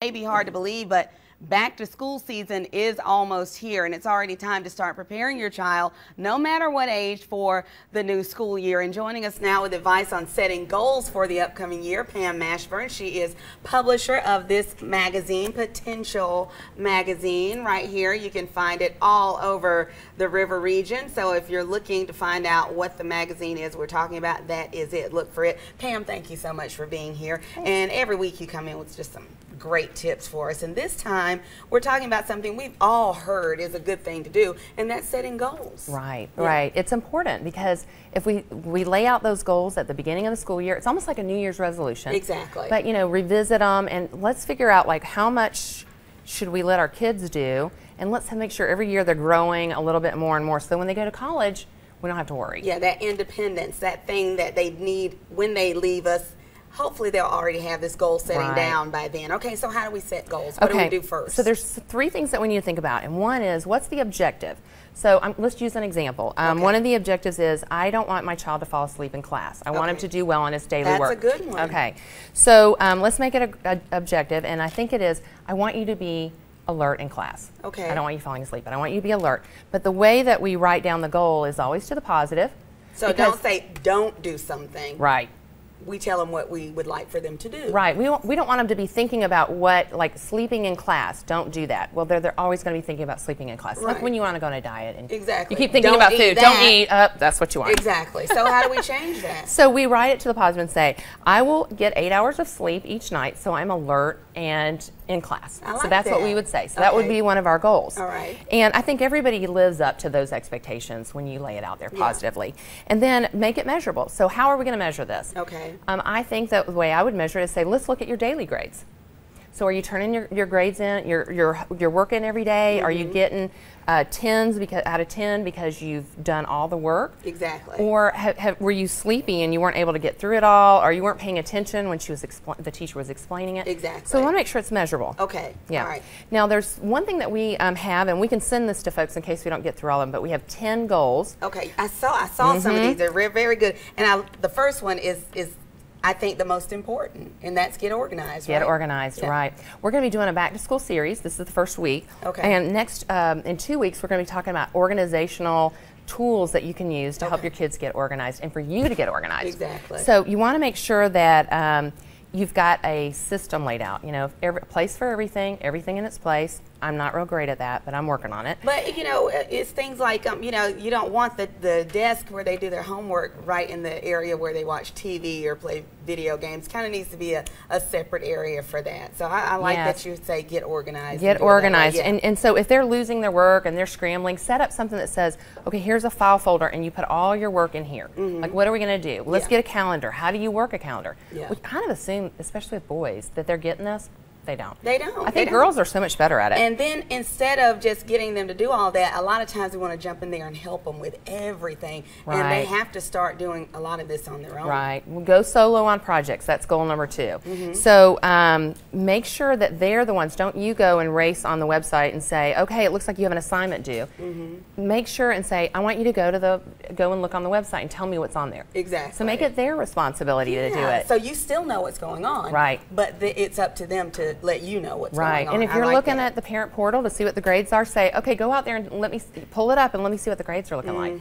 May be hard to believe, but back to school season is almost here, and it's already time to start preparing your child, no matter what age, for the new school year. And joining us now with advice on setting goals for the upcoming year, Pam Mashburn. She is publisher of this magazine, Potential Magazine, right here. You can find it all over the River region. So if you're looking to find out what the magazine is we're talking about, that is it. Look for it. Pam, thank you so much for being here. And every week you come in with just some great tips for us, and this time we're talking about something we've all heard is a good thing to do, and that's setting goals. Right, right. It's important because if we lay out those goals at the beginning of the school year, it's almost like a New Year's resolution. Exactly. But you know, revisit them and let's figure out like how much should we let our kids do, and let's make sure every year they're growing a little bit more and more, so when they go to college we don't have to worry. Yeah, that independence, that thing that they need when they leave us. Hopefully they'll already have this goal setting down by then. Okay, so how do we set goals? What do we do first? So there's three things that we need to think about, and one is, what's the objective? So let's use an example. One of the objectives is, I don't want my child to fall asleep in class. I want him to do well on his daily work. That's a good one. Okay, so let's make it an objective, and I think it is, I want you to be alert in class. Okay. I don't want you falling asleep, but I want you to be alert. But the way that we write down the goal is always to the positive. So don't say, don't do something. Right. We tell them what we would like for them to do. Right. We don't want them to be thinking about what, like sleeping in class. Don't do that. Well, they're always going to be thinking about sleeping in class. Right. Like when you want to go on a diet and exactly. you keep thinking don't about food. That. Don't eat. That's what you want. Exactly. So how do we change that? So we write it to the positive and say, I will get 8 hours of sleep each night, so I'm alert and in class. I like so that's that. what we would say. So that would be one of our goals. All right. And I think everybody lives up to those expectations when you lay it out there positively. And then make it measurable. So how are we going to measure this? Okay. I think that the way I would measure it is say, let's look at your daily grades. So are you turning your grades in? You're working every day? Are you getting tens out of 10 because you've done all the work? Exactly. Or were you sleepy and you weren't able to get through it all, or you weren't paying attention when the teacher was explaining it? Exactly. So we want to make sure it's measurable. Okay. Yeah. All right. Now there's one thing that we have, and we can send this to folks in case we don't get through all of them, but we have 10 goals. Okay. I saw some of these. They're very good. And the first one is I think the most important, and that's get organized. Get organized, right. We're going to be doing a back to school series. This is the first week. Okay. And next, in 2 weeks, we're going to be talking about organizational tools that you can use to help your kids get organized and for you to get organized. Exactly. So you want to make sure that you've got a system laid out. You know, place for everything in its place. I'm not real great at that, but I'm working on it. But you know, it's things like you know, you don't want the desk where they do their homework right in the area where they watch TV or play video games. Kind of needs to be a separate area for that. So I like that you say get organized. Get organized. And so if they're losing their work and they're scrambling, set up something that says, okay, here's a file folder and you put all your work in here. Like, what are we going to do? Let's get a calendar. How do you work a calendar? We kind of assume, especially with boys, that they're getting this. They don't. They don't. I think girls are so much better at it. And then instead of just getting them to do all that, a lot of times we want to jump in there and help them with everything. Right. And they have to start doing a lot of this on their own. Right. We'll go solo on projects. That's goal number 2. So make sure that they're the ones. Don't you go and race on the website and say, okay, it looks like you have an assignment due. Make sure and say, I want you to go and look on the website and tell me what's on there. Exactly. So make it their responsibility to do it. So you still know what's going on. Right. But it's up to them to let you know what's going on. And if you're looking at the parent portal to see what the grades are, say, okay, go out there and let me pull it up and let me see what the grades are looking like.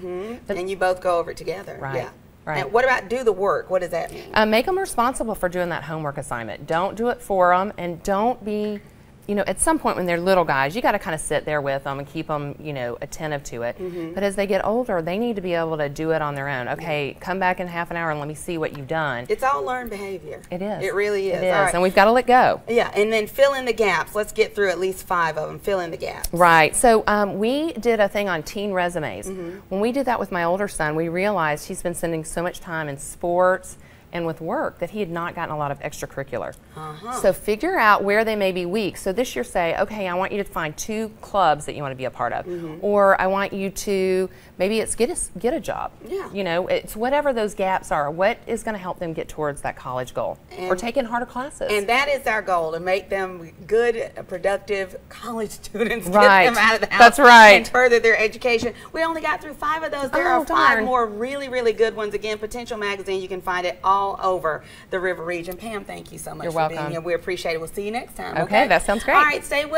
And you both go over it together. Right. Yeah. Right. And what about do the work? What does that mean? Make them responsible for doing that homework assignment. Don't do it for them, and don't be, you know, at some point when they're little guys, you got to kind of sit there with them and keep them, you know, attentive to it. But as they get older, they need to be able to do it on their own. Okay, come back in half an hour and let me see what you've done. It's all learned behavior. It is. It really is. It is, and we've got to let go. Yeah, and then fill in the gaps. Let's get through at least 5 of them. Fill in the gaps. Right. So we did a thing on teen resumes. When we did that with my older son, we realized he's been spending so much time in sports and with work that he had not gotten a lot of extracurriculars. So figure out where they may be weak. So this year say, okay, I want you to find 2 clubs that you want to be a part of. Or I want you to, maybe it's get a job. Yeah. You know, it's whatever those gaps are. What is going to help them get towards that college goal? Or taking harder classes. And that is our goal, to make them good, productive college students. Right. Get them out of the house. That's right. And further their education. We only got through 5 of those. There are 5 more really good ones. Again, Potential Magazine, you can find it all over the River region. Pam, thank you so much. You're welcome. welcome. being here. We appreciate it. We'll see you next time. Okay, that sounds great. All right, stay with